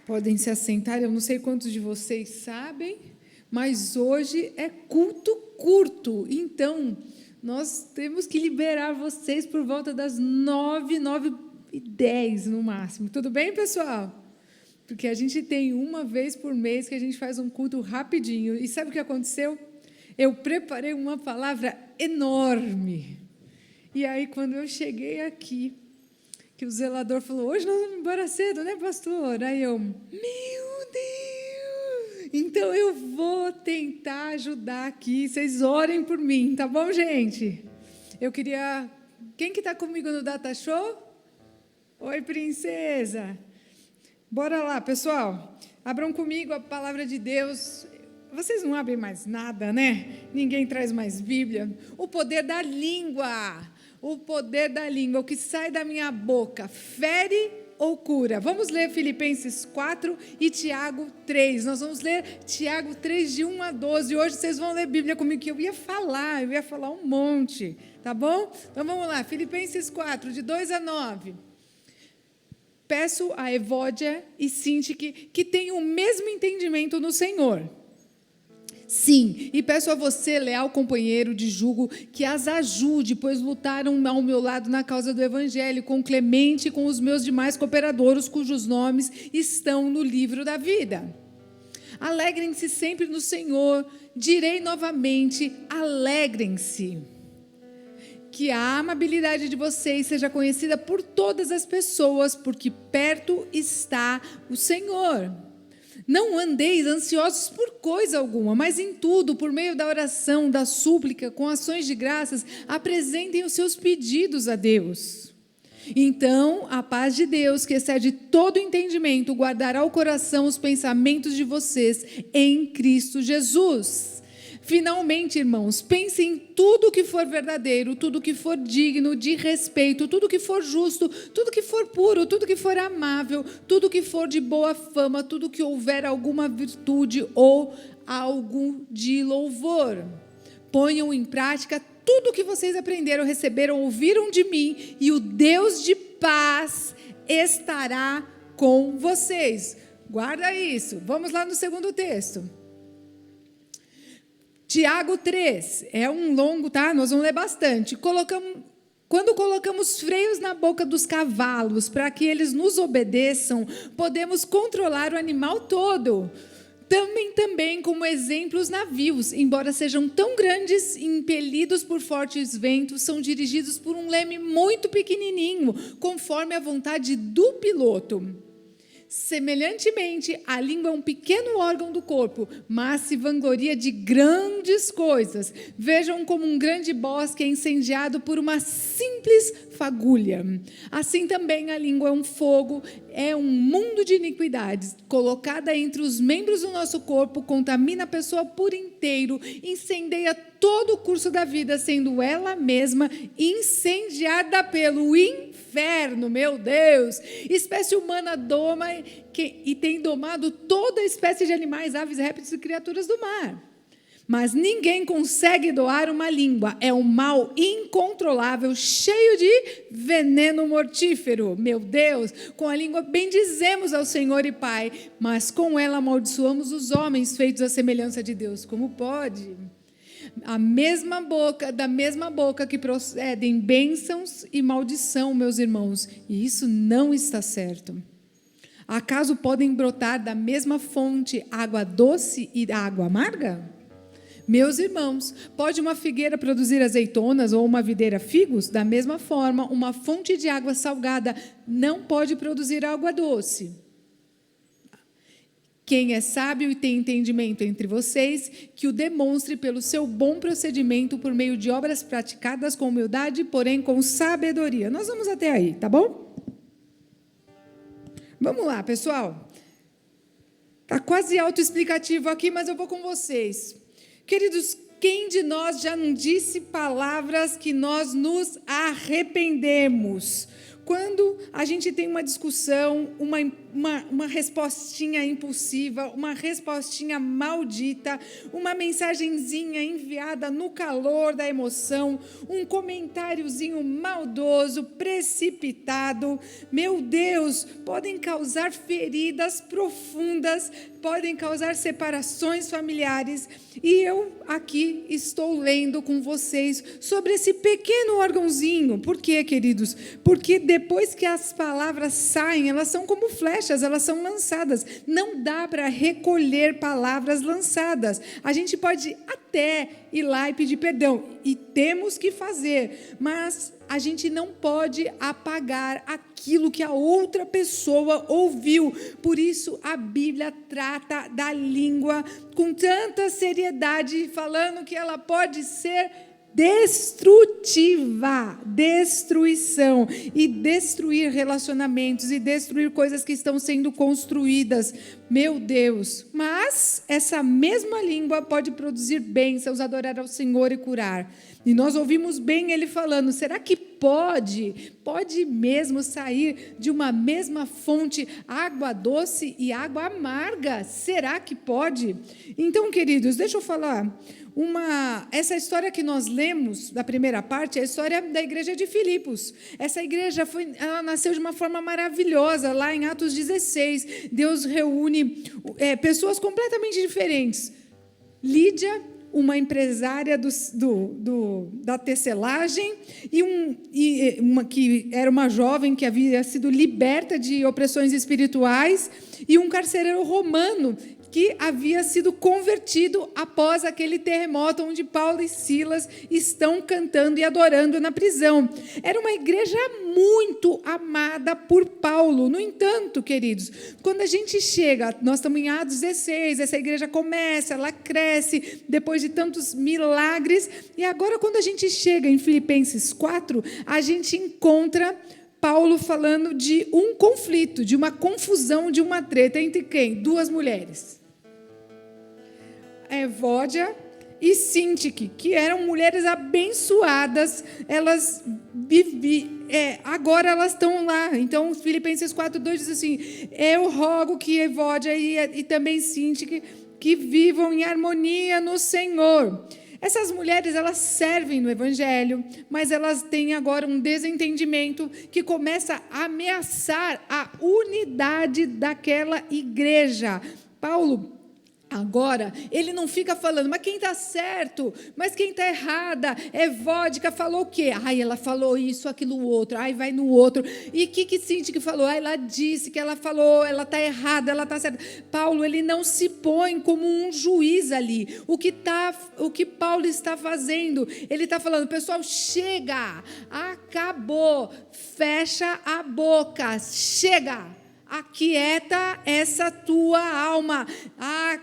Podem se assentar, eu não sei quantos de vocês sabem, mas hoje é culto curto, então nós temos que liberar vocês por volta das 9h10 no máximo. Tudo bem, pessoal? Porque a gente tem uma vez por mês que a gente faz um culto rapidinho. E sabe o que aconteceu? Eu preparei uma palavra enorme. E aí, quando eu cheguei aqui, que o zelador falou, hoje nós vamos embora cedo, né, pastor? Aí eu, meu Deus! Então, eu vou tentar ajudar aqui, vocês orem por mim, tá bom, gente? Eu queria... Quem que está comigo no Data Show? Oi, princesa! Bora lá, pessoal. Abram comigo a palavra de Deus. Vocês não abrem mais nada, né? Ninguém traz mais Bíblia. O poder da língua. O poder da língua, o que sai da minha boca, fere ou cura? Vamos ler Filipenses 4 e Tiago 3. Nós vamos ler Tiago 3, de 1 a 12. Hoje vocês vão ler Bíblia comigo, que eu ia falar um monte, tá bom? Então vamos lá, Filipenses 4, de 2 a 9. Peço a Evódia e Sintique que tenham o mesmo entendimento no Senhor. Sim, e peço a você, leal companheiro de jugo, que as ajude, pois lutaram ao meu lado na causa do Evangelho, com Clemente e com os meus demais cooperadores, cujos nomes estão no livro da vida. Alegrem-se sempre no Senhor, direi novamente, alegrem-se. Que a amabilidade de vocês seja conhecida por todas as pessoas, porque perto está o Senhor. Não andeis ansiosos por coisa alguma, mas em tudo, por meio da oração, da súplica, com ações de graças, apresentem os seus pedidos a Deus. Então, a paz de Deus, que excede todo entendimento, guardará o coração, os pensamentos de vocês em Cristo Jesus. Finalmente, irmãos, pensem em tudo que for verdadeiro, tudo que for digno de respeito, tudo que for justo, tudo que for puro, tudo que for amável, tudo que for de boa fama, tudo que houver alguma virtude ou algo de louvor. Ponham em prática tudo que vocês aprenderam, receberam, ouviram de mim, e o Deus de paz estará com vocês. Guarda isso. Vamos lá no segundo texto. Tiago 3, é um longo, tá? Nós vamos ler bastante. Quando colocamos freios na boca dos cavalos para que eles nos obedeçam, podemos controlar o animal todo. Também como exemplo os navios, embora sejam tão grandes e impelidos por fortes ventos, são dirigidos por um leme muito pequenininho, conforme a vontade do piloto. Semelhantemente, a língua é um pequeno órgão do corpo, mas se vangloria de grandes coisas. Vejam como um grande bosque é incendiado por uma simples fagulha. Assim também a língua é um fogo, é um mundo de iniquidades. Colocada entre os membros do nosso corpo, contamina a pessoa por inteiro, incendeia todo o curso da vida, sendo ela mesma incendiada pelo inferno, meu Deus. Espécie humana doma e tem domado toda espécie de animais, aves, répteis e criaturas do mar. Mas ninguém consegue doar uma língua. É um mal incontrolável, cheio de veneno mortífero. Meu Deus, com a língua bendizemos ao Senhor e Pai, mas com ela amaldiçoamos os homens feitos à semelhança de Deus. Como pode? Da mesma boca que procedem bênçãos e maldição, meus irmãos, e isso não está certo. Acaso podem brotar da mesma fonte água doce e água amarga? Meus irmãos, pode uma figueira produzir azeitonas ou uma videira figos? Da mesma forma, uma fonte de água salgada não pode produzir água doce. Quem é sábio e tem entendimento entre vocês, que o demonstre pelo seu bom procedimento por meio de obras praticadas com humildade, porém com sabedoria. Nós vamos até aí, tá bom? Vamos lá, pessoal. Está quase autoexplicativo aqui, mas eu vou com vocês. Queridos, quem de nós já não disse palavras que nós nos arrependemos? quando a gente tem uma discussão, uma respostinha impulsiva, uma respostinha maldita, uma mensagenzinha enviada no calor da emoção, um comentáriozinho maldoso, precipitado, meu Deus, podem causar feridas profundas, podem causar separações familiares. E eu aqui estou lendo com vocês sobre esse pequeno órgãozinho. Por quê, queridos? Porque depois que as palavras saem, elas são como flechas, elas são lançadas. Não dá para recolher palavras lançadas. A gente pode até ir lá e pedir perdão, e temos que fazer, mas a gente não pode apagar aquilo que a outra pessoa ouviu. Por isso, a Bíblia trata da língua com tanta seriedade, falando que ela pode ser destrutiva, destruição, e destruir relacionamentos, e destruir coisas que estão sendo construídas. Meu Deus! Mas essa mesma língua pode produzir bênçãos, adorar ao Senhor e curar. E nós ouvimos bem ele falando, será que pode mesmo sair de uma mesma fonte água doce e água amarga? Será que pode? Então, queridos, deixa eu falar. Essa história que nós lemos, da primeira parte, é a história da igreja de Filipos. Essa igreja ela nasceu de uma forma maravilhosa, lá em Atos 16. Deus reúne pessoas completamente diferentes. Lídia, uma empresária da tecelagem, que era uma jovem que havia sido liberta de opressões espirituais, e um carcereiro romano que havia sido convertido após aquele terremoto onde Paulo e Silas estão cantando e adorando na prisão. Era uma igreja muito amada por Paulo. No entanto, queridos, quando a gente chega, nós estamos em Atos 16, essa igreja começa, ela cresce, depois de tantos milagres, e agora quando a gente chega em Filipenses 4, a gente encontra Paulo falando de um conflito, de uma confusão, de uma treta entre quem? Duas mulheres. Evódia e Síntique, que eram mulheres abençoadas, elas agora elas estão lá. Então, Filipenses 4:2 diz assim, eu rogo que Evódia e também Síntique, que vivam em harmonia no Senhor. Essas mulheres, elas servem no Evangelho, mas elas têm agora um desentendimento que começa a ameaçar a unidade daquela igreja. Paulo, agora, ele não fica falando, mas quem está certo? Mas quem está errada? Evódica falou o quê? Ai, ela falou isso, aquilo, outro. Ai, vai no outro. E o que Síntique falou? Ai, ela disse que ela falou, ela está errada, ela está certa. Paulo, ele não se põe como um juiz ali. O que Paulo está fazendo? Ele está falando, pessoal, chega, acabou, fecha a boca, chega. Aquieta essa tua alma.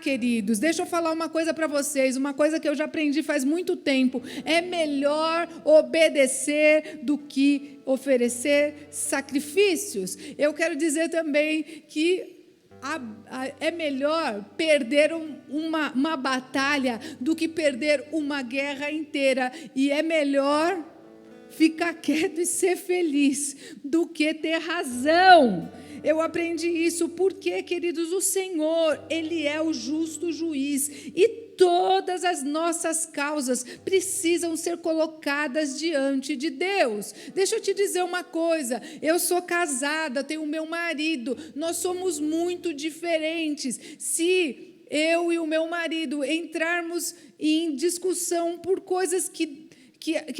Queridos, deixa eu falar uma coisa para vocês, uma coisa que eu já aprendi faz muito tempo. É melhor obedecer do que oferecer sacrifícios. Eu quero dizer também que é melhor perder uma batalha do que perder uma guerra inteira. E é melhor ficar quieto e ser feliz do que ter razão. Eu aprendi isso porque, queridos, o Senhor, Ele é o justo juiz, e todas as nossas causas precisam ser colocadas diante de Deus. Deixa eu te dizer uma coisa, eu sou casada, tenho o meu marido, nós somos muito diferentes. Se eu e o meu marido entrarmos em discussão por coisas que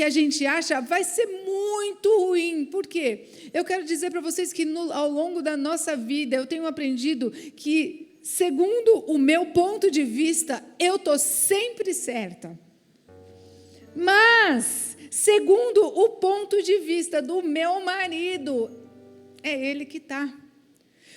a gente acha, vai ser muito ruim. Por quê? Eu quero dizer para vocês que ao longo da nossa vida, eu tenho aprendido que, segundo o meu ponto de vista, eu estou sempre certa. Mas, segundo o ponto de vista do meu marido, é ele que está.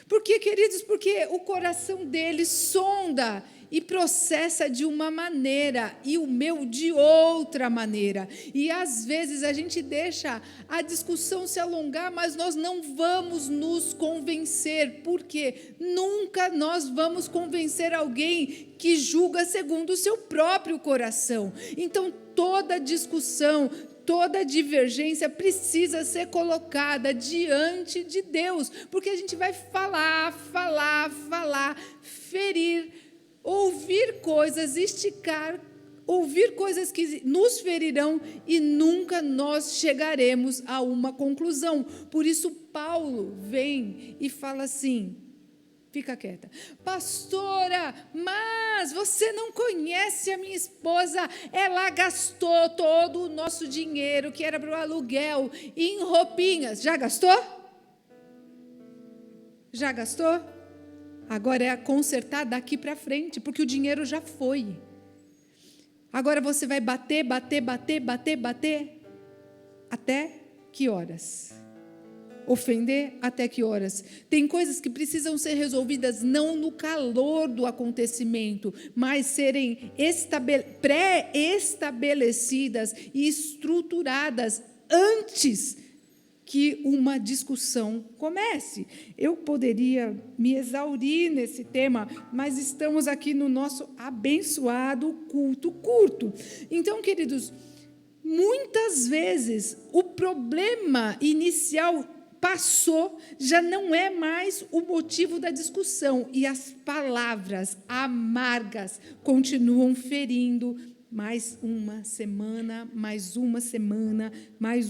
Por quê, queridos? Porque o coração dele sonda e processa de uma maneira, e o meu de outra maneira. E às vezes a gente deixa a discussão se alongar, mas nós não vamos nos convencer. Por quê? Nunca nós vamos convencer alguém que julga segundo o seu próprio coração. Então, toda discussão, toda divergência precisa ser colocada diante de Deus, porque a gente vai falar, ferir, ouvir coisas, esticar, ouvir coisas que nos ferirão e nunca nós chegaremos a uma conclusão. Por isso, Paulo vem e fala assim, fica quieta, pastora, mas você não conhece a minha esposa, ela gastou todo o nosso dinheiro, que era para o aluguel, em roupinhas. Já gastou? Já gastou? Agora é a consertar daqui para frente, porque o dinheiro já foi. Agora você vai bater. Até que horas? Ofender até que horas? Tem coisas que precisam ser resolvidas não no calor do acontecimento, mas serem pré-estabelecidas e estruturadas antes que uma discussão comece. Eu poderia me exaurir nesse tema, mas estamos aqui no nosso abençoado culto curto. Então, queridos, muitas vezes o problema inicial passou, já não é mais o motivo da discussão, e as palavras amargas continuam ferindo mais uma semana, mais um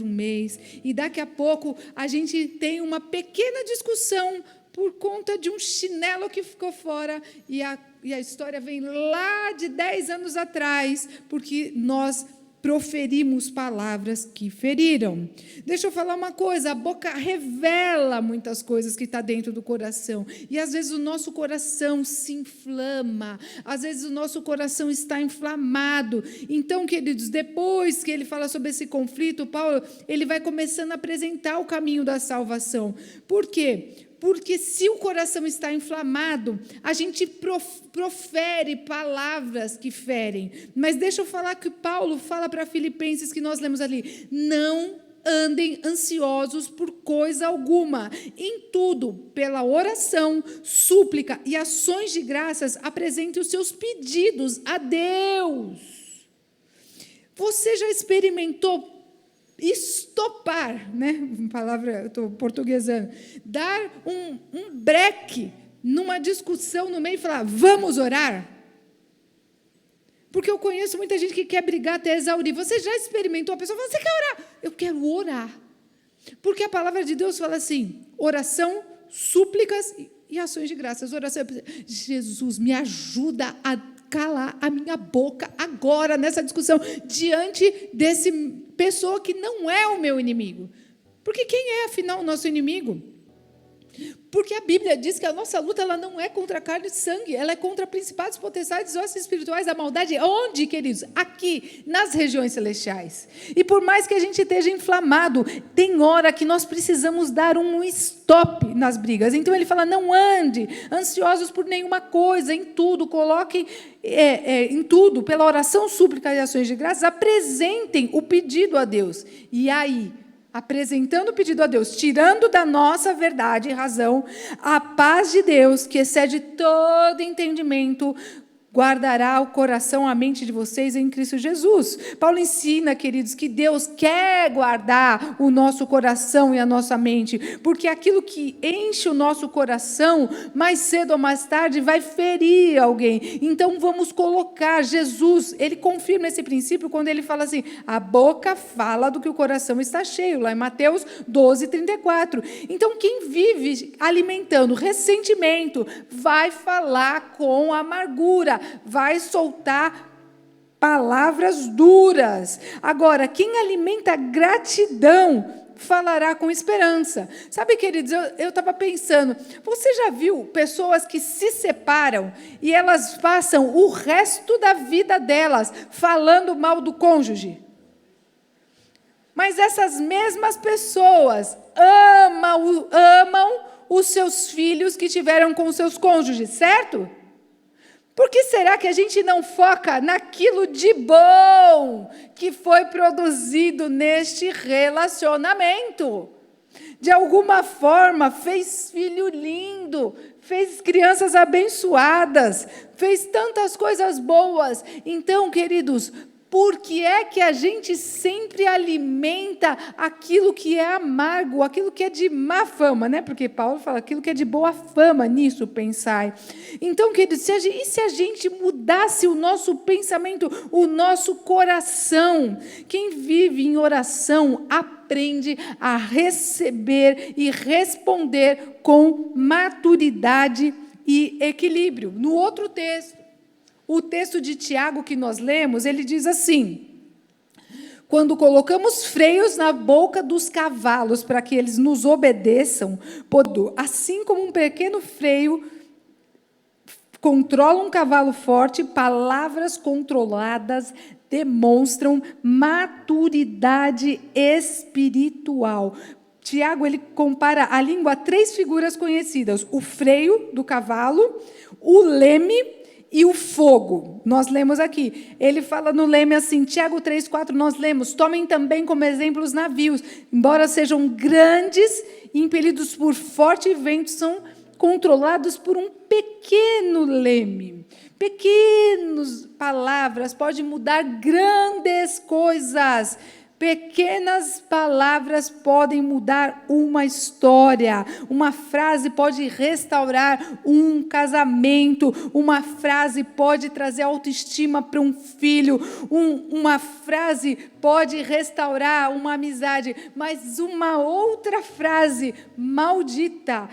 mês, e daqui a pouco a gente tem uma pequena discussão por conta de um chinelo que ficou fora, e a história vem lá de 10 anos atrás, porque nós proferimos palavras que feriram. Deixa eu falar uma coisa, a boca revela muitas coisas que está dentro do coração, e às vezes o nosso coração se inflama, às vezes o nosso coração está inflamado. Então, queridos, depois que ele fala sobre esse conflito, Paulo, ele vai começando a apresentar o caminho da salvação. Por quê? Porque se o coração está inflamado, a gente profere palavras que ferem. Mas deixa eu falar que Paulo fala para Filipenses, que nós lemos ali, não andem ansiosos por coisa alguma. Em tudo, pela oração, súplica e ações de graças, apresente os seus pedidos a Deus. Você já experimentou estopar, né? Palavra, eu estou portuguesando, dar um breque numa discussão no meio e falar, vamos orar? Porque eu conheço muita gente que quer brigar até exaurir. Você já experimentou? A pessoa fala, você quer orar? Eu quero orar. Porque a palavra de Deus fala assim, oração, súplicas e ações de graças. Oração, Jesus, me ajuda a calar a minha boca agora, nessa discussão, diante desse pessoa que não é o meu inimigo. Porque quem é, afinal, o nosso inimigo? Porque a Bíblia diz que a nossa luta ela não é contra carne e sangue, ela é contra principados, potestades, hostes espirituais da maldade. Onde, queridos? Aqui, nas regiões celestiais. E por mais que a gente esteja inflamado, tem hora que nós precisamos dar um stop nas brigas. Então ele fala, não ande ansiosos por nenhuma coisa, em tudo, coloquem em tudo, pela oração, súplica e ações de graças, apresentem o pedido a Deus. E aí, apresentando o pedido a Deus, tirando da nossa verdade e razão, a paz de Deus, que excede todo entendimento, guardará o coração, a mente de vocês em Cristo Jesus. Paulo ensina, queridos, que Deus quer guardar o nosso coração e a nossa mente, porque aquilo que enche o nosso coração, mais cedo ou mais tarde, vai ferir alguém. Então, vamos colocar Jesus, ele confirma esse princípio quando ele fala assim, a boca fala do que o coração está cheio, lá em Mateus 12:34. Então, quem vive alimentando ressentimento, vai falar com amargura, vai soltar palavras duras. Agora, quem alimenta gratidão, falará com esperança. Sabe, queridos, eu estava pensando, você já viu pessoas que se separam e elas passam o resto da vida delas falando mal do cônjuge? Mas essas mesmas pessoas amam os seus filhos que tiveram com os seus cônjuges, certo? Por que será que a gente não foca naquilo de bom que foi produzido neste relacionamento? De alguma forma, fez filho lindo, fez crianças abençoadas, fez tantas coisas boas. Então, queridos, Por que é que a gente sempre alimenta aquilo que é amargo, aquilo que é de má fama, né? Porque Paulo fala aquilo que é de boa fama, nisso pensai. Então, queridos, e se a gente mudasse o nosso pensamento, o nosso coração? Quem vive em oração aprende a receber e responder com maturidade e equilíbrio. No outro texto, o texto de Tiago que nós lemos, ele diz assim: quando colocamos freios na boca dos cavalos para que eles nos obedeçam, assim como um pequeno freio controla um cavalo forte, palavras controladas demonstram maturidade espiritual. Tiago, ele compara a língua a 3 figuras conhecidas: o freio do cavalo, o leme e o fogo. Nós lemos aqui. Ele fala no leme assim, Tiago 3,4, nós lemos: tomem também como exemplo os navios, embora sejam grandes, impelidos por forte vento, são controlados por um pequeno leme. Pequenas palavras podem mudar grandes coisas. Pequenas palavras podem mudar uma história. Uma frase pode restaurar um casamento. Uma frase pode trazer autoestima para um filho. Uma frase pode restaurar uma amizade. Mas uma outra frase maldita,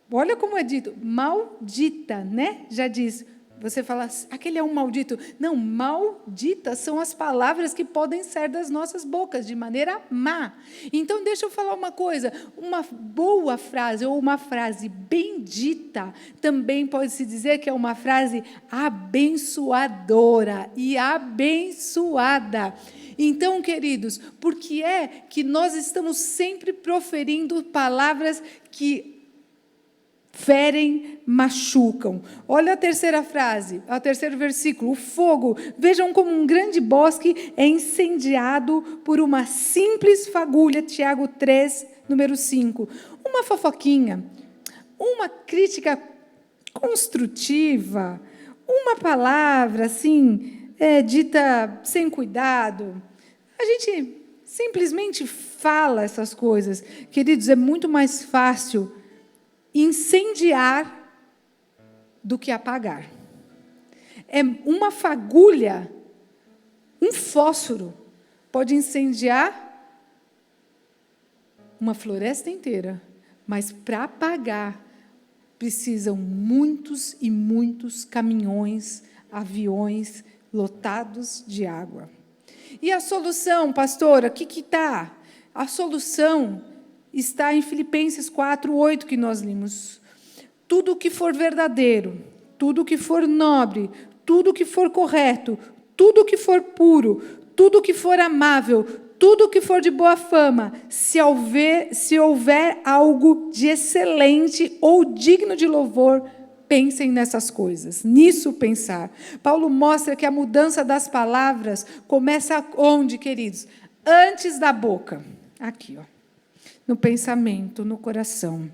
olha como é dito, maldita, né? Já diz. Você fala, aquele é um maldito. Não, malditas são as palavras que podem sair das nossas bocas de maneira má. Então, deixa eu falar uma coisa. Uma boa frase ou uma frase bendita também pode-se dizer que é uma frase abençoadora e abençoada. Então, queridos, por que é que nós estamos sempre proferindo palavras que ferem, machucam? Olha a terceira frase, o terceiro versículo: o fogo, vejam como um grande bosque é incendiado por uma simples fagulha. Tiago 3, número 5. Uma fofoquinha, uma crítica construtiva, uma palavra assim, dita sem cuidado, a gente simplesmente fala essas coisas. Queridos, é muito mais fácil incendiar do que apagar. É uma fagulha, um fósforo, pode incendiar uma floresta inteira, mas para apagar precisam muitos e muitos caminhões, aviões lotados de água. E a solução, pastora, o que está? A solução está em Filipenses 4:8, que nós lemos. Tudo o que for verdadeiro, tudo o que for nobre, tudo o que for correto, tudo o que for puro, tudo o que for amável, tudo o que for de boa fama, se houver algo de excelente ou digno de louvor, pensem nessas coisas, nisso pensar. Paulo mostra que a mudança das palavras começa onde, queridos? Antes da boca. Aqui, ó. No pensamento, no coração.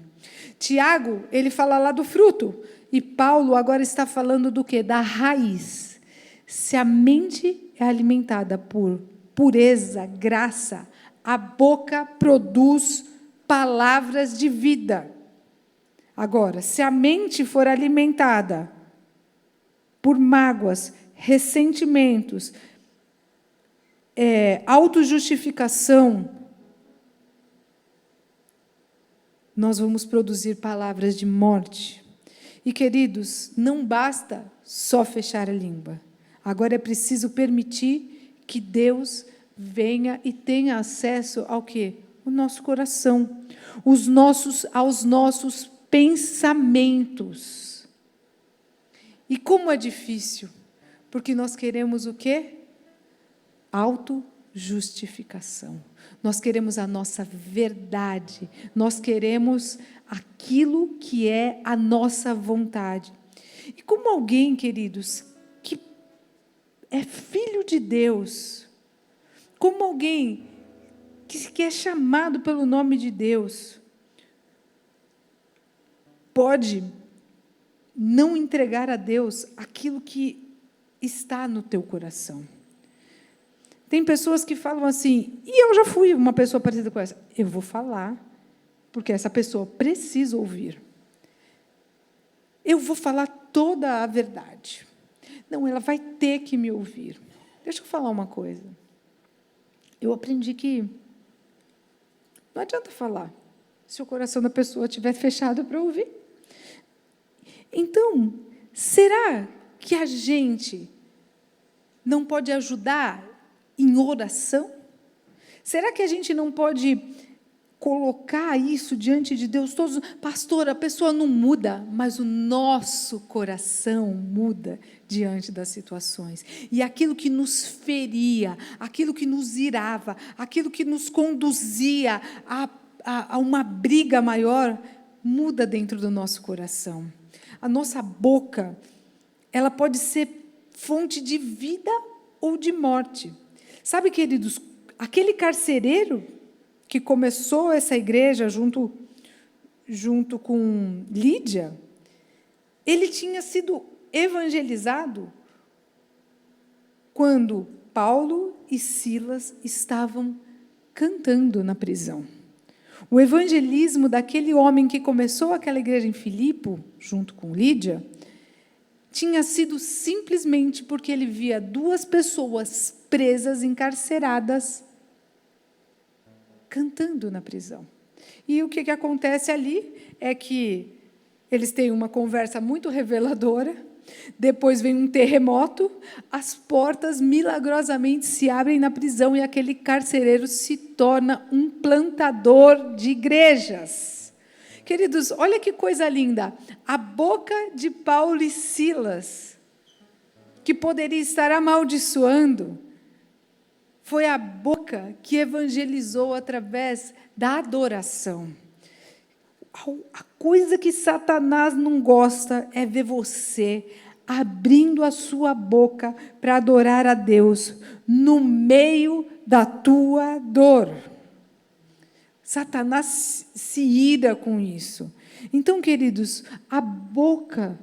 Tiago, ele fala lá do fruto, e Paulo agora está falando do quê? Da raiz. Se a mente é alimentada por pureza, graça, a boca produz palavras de vida. Agora, se a mente for alimentada por mágoas, ressentimentos, autojustificação, nós vamos produzir palavras de morte. E, queridos, não basta só fechar a língua. Agora é preciso permitir que Deus venha e tenha acesso ao quê? O nosso coração, aos nossos pensamentos. E como é difícil, porque nós queremos o quê? Autojustificação. Nós queremos a nossa verdade, nós queremos aquilo que é a nossa vontade. E como alguém, queridos, que é filho de Deus, como alguém que é chamado pelo nome de Deus, pode não entregar a Deus aquilo que está no teu coração? Tem pessoas que falam assim, e eu já fui uma pessoa parecida com essa. Eu vou falar, porque essa pessoa precisa ouvir. Eu vou falar toda a verdade. Não, ela vai ter que me ouvir. Deixa eu falar uma coisa. Eu aprendi que não adianta falar se o coração da pessoa estiver fechado para ouvir. Então, será que a gente não pode ajudar em oração? Será que a gente não pode colocar isso diante de Deus todos? Pastor, a pessoa não muda, mas o nosso coração muda diante das situações. E aquilo que nos feria, aquilo que nos irava, aquilo que nos conduzia a uma briga maior, muda dentro do nosso coração. A nossa boca, ela pode ser fonte de vida ou de morte. Sabe, queridos, aquele carcereiro que começou essa igreja junto com Lídia, ele tinha sido evangelizado quando Paulo e Silas estavam cantando na prisão. O evangelismo daquele homem que começou aquela igreja em Filipe, junto com Lídia, tinha sido simplesmente porque ele via duas pessoas presas, encarceradas, cantando na prisão. E o que acontece ali é que eles têm uma conversa muito reveladora, depois vem um terremoto, as portas milagrosamente se abrem na prisão e aquele carcereiro se torna um plantador de igrejas. Queridos, olha que coisa linda. A boca de Paulo e Silas, que poderia estar amaldiçoando, foi a boca que evangelizou através da adoração. A coisa que Satanás não gosta é ver você abrindo a sua boca para adorar a Deus no meio da tua dor. Satanás se ira com isso. Então, queridos, a boca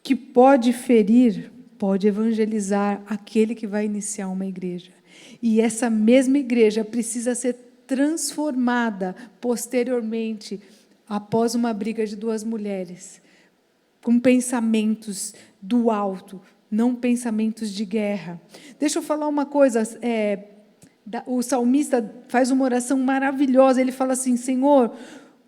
que pode ferir, pode evangelizar aquele que vai iniciar uma igreja. E essa mesma igreja precisa ser transformada posteriormente, após uma briga de duas mulheres, com pensamentos do alto, não pensamentos de guerra. Deixa eu falar uma coisa, o salmista faz uma oração maravilhosa, ele fala assim, Senhor,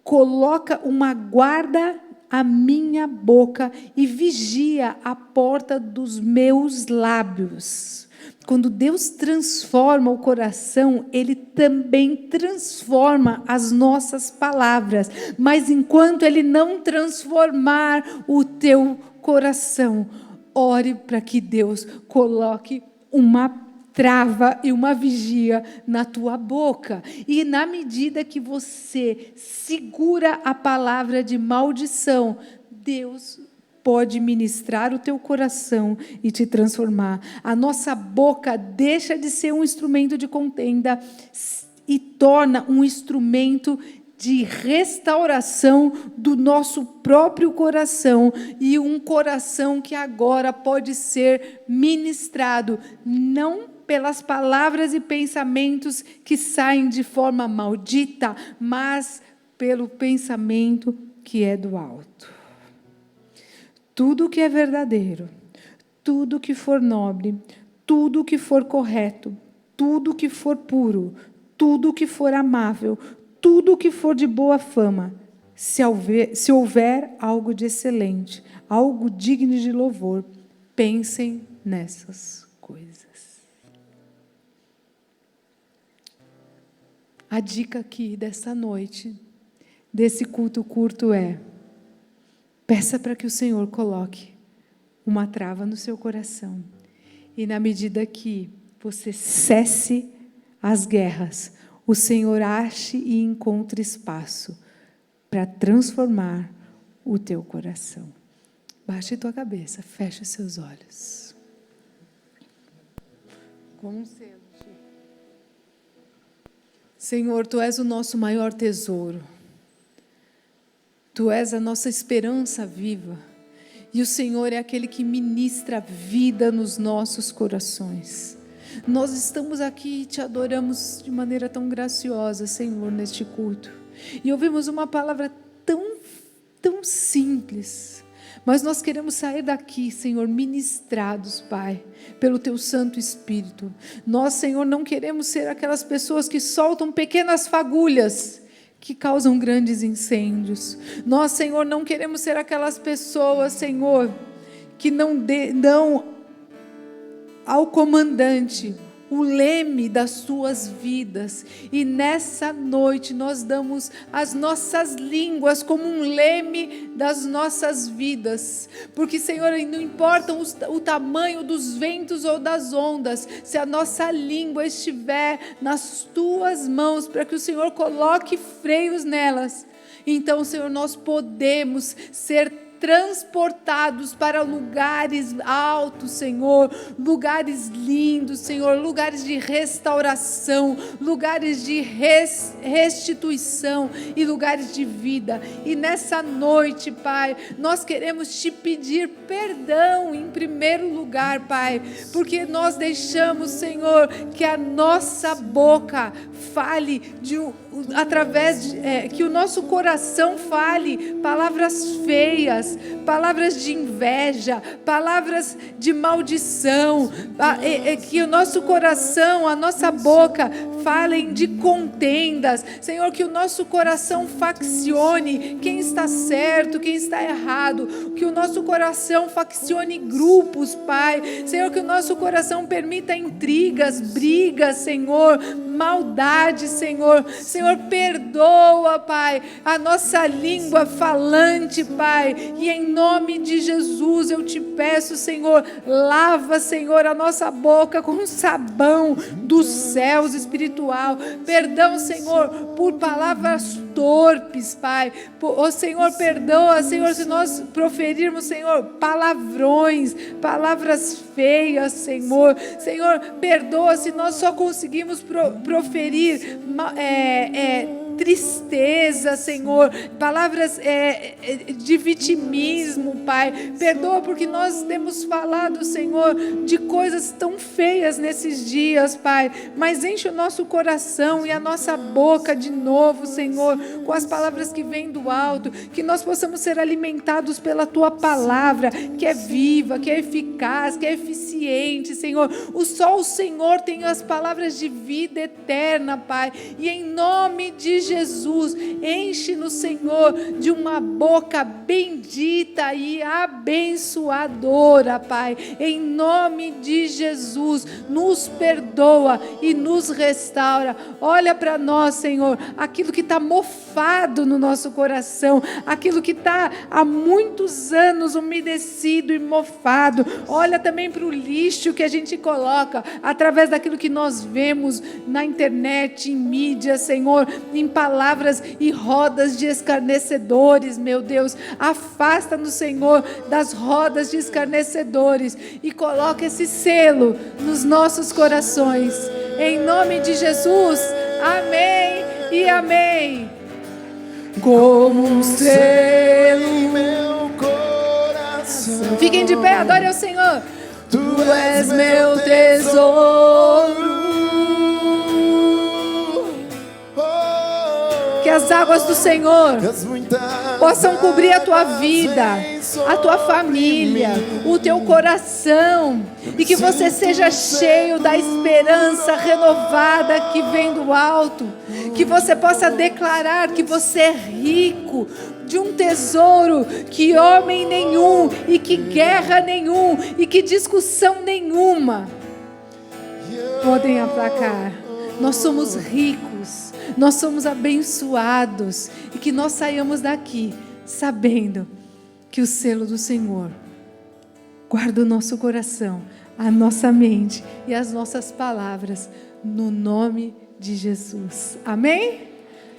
coloca uma guarda à minha boca e vigia a porta dos meus lábios. Quando Deus transforma o coração, Ele também transforma as nossas palavras. Mas enquanto Ele não transformar o teu coração, ore para que Deus coloque uma trava e uma vigia na tua boca. E na medida que você segura a palavra de maldição, Deus pode ministrar o teu coração e te transformar. A nossa boca deixa de ser um instrumento de contenda e torna um instrumento de restauração do nosso próprio coração, e um coração que agora pode ser ministrado, não pelas palavras e pensamentos que saem de forma maldita, mas pelo pensamento que é do alto. Tudo que é verdadeiro, tudo que for nobre, tudo que for correto, tudo que for puro, tudo que for amável, tudo que for de boa fama, se houver algo de excelente, algo digno de louvor, pensem nessas coisas. A dica aqui dessa noite, desse culto curto é: peça para que o Senhor coloque uma trava no seu coração. E na medida que você cesse as guerras, o Senhor ache e encontre espaço para transformar o teu coração. Baixe tua cabeça, feche os seus olhos. Com um selo. Senhor, Tu és o nosso maior tesouro. Tu és a nossa esperança viva, e o Senhor é aquele que ministra vida nos nossos corações. Nós estamos aqui e te adoramos de maneira tão graciosa, Senhor, neste culto. E ouvimos uma palavra tão simples, mas nós queremos sair daqui, Senhor, ministrados, Pai, pelo Teu Santo Espírito. Nós, Senhor, não queremos ser aquelas pessoas que soltam pequenas fagulhas que causam grandes incêndios. Nós, Senhor, não queremos ser aquelas pessoas, Senhor, que não dão ao comandante o leme das suas vidas. E nessa noite nós damos as nossas línguas como um leme das nossas vidas, porque, Senhor, não importa o tamanho dos ventos ou das ondas, se a nossa língua estiver nas tuas mãos, para que o Senhor coloque freios nelas, então, Senhor, nós podemos ser transportados para lugares altos, Senhor, lugares lindos, Senhor, lugares de restauração, lugares de restituição e lugares de vida. E nessa noite, Pai, nós queremos te pedir perdão em primeiro lugar, Pai, porque nós deixamos, Senhor, que a nossa boca fale que o nosso coração fale palavras feias, palavras de inveja, palavras de maldição, que o nosso coração, a nossa boca falem de contendas, Senhor, que o nosso coração faccione quem está certo, quem está errado, que o nosso coração faccione grupos, Pai, Senhor, que o nosso coração permita intrigas, brigas, Senhor, maldade, Senhor, perdoa, Pai, a nossa língua falante, Pai, e em nome de Jesus eu te peço, Senhor, lava, Senhor, a nossa boca com sabão dos céus espiritual. Perdão, Senhor, por palavras torpes, Pai. Senhor, perdoa, Senhor, se nós proferirmos, Senhor, palavrões, palavras feias, Senhor. Senhor, perdoa se nós só conseguimos proferir tristeza, Senhor, palavras de vitimismo, Pai. Perdoa porque nós temos falado, Senhor, de coisas tão feias nesses dias, Pai, mas enche o nosso coração e a nossa boca de novo, Senhor, com as palavras que vêm do alto, que nós possamos ser alimentados pela Tua palavra, que é viva, que é eficaz, que é eficiente, Senhor. Só o Senhor tem as palavras de vida eterna, Pai, e em nome de Jesus, enche-nos, Senhor, de uma boca bendita e abençoadora, Pai, em nome de Jesus. Nos perdoa e nos restaura. Olha para nós, Senhor, aquilo que está mofado no nosso coração, aquilo que está há muitos anos umedecido e mofado. Olha também para o lixo que a gente coloca através daquilo que nós vemos na internet, em mídia, Senhor, em palavras e rodas de escarnecedores, meu Deus. Afasta-nos, Senhor, das rodas de escarnecedores e coloca esse selo nos nossos corações. Em nome de Jesus, amém e amém. Como um selo em meu coração. Fiquem de pé, adore ao Senhor. Tu és meu tesouro. Que as águas do Senhor possam cobrir a tua vida, a tua família, o teu coração, e que você seja cheio da esperança renovada que vem do alto, que você possa declarar que você é rico de um tesouro que homem nenhum e que guerra nenhum e que discussão nenhuma podem aplacar. Nós somos ricos, nós somos abençoados, e que nós saiamos daqui sabendo que o selo do Senhor guarda o nosso coração, a nossa mente e as nossas palavras, no nome de Jesus. Amém?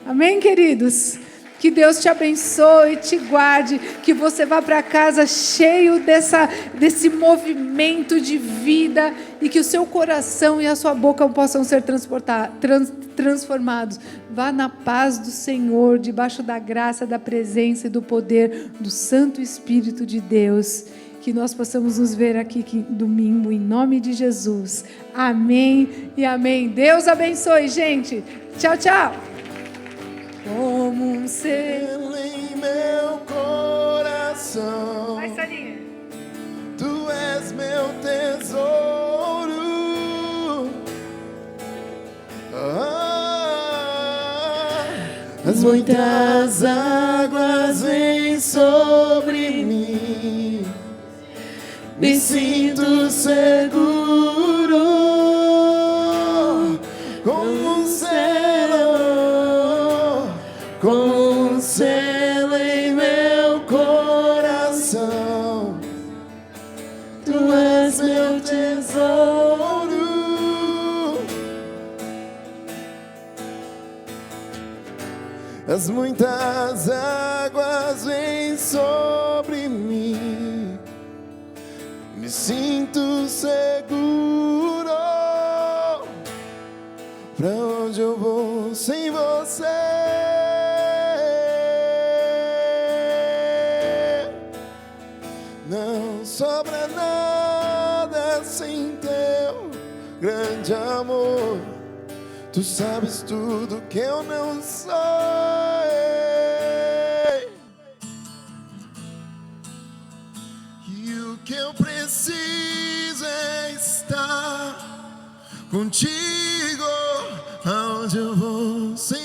Amém, queridos? Que Deus te abençoe, te guarde, que você vá para casa cheio desse movimento de vida, e que o seu coração e a sua boca possam ser transformados. Vá na paz do Senhor, debaixo da graça, da presença e do poder do Santo Espírito de Deus. que nós possamos nos ver aqui domingo, em nome de Jesus. Amém e amém. Deus abençoe, gente. Tchau, tchau. Como um selo em meu coração. Vai, Sarinha. Tu és meu tesouro. As muitas águas vêm sobre mim. Me sinto seguro, como um selo em meu coração. Tu és meu tesouro. As muitas águas vêm sobre mim. Me sinto seguro. Pra onde eu vou sem você? Não sobra nada sem teu grande amor. Tu sabes tudo que eu não sei. E o que eu preciso é estar contigo. Aonde eu vou sem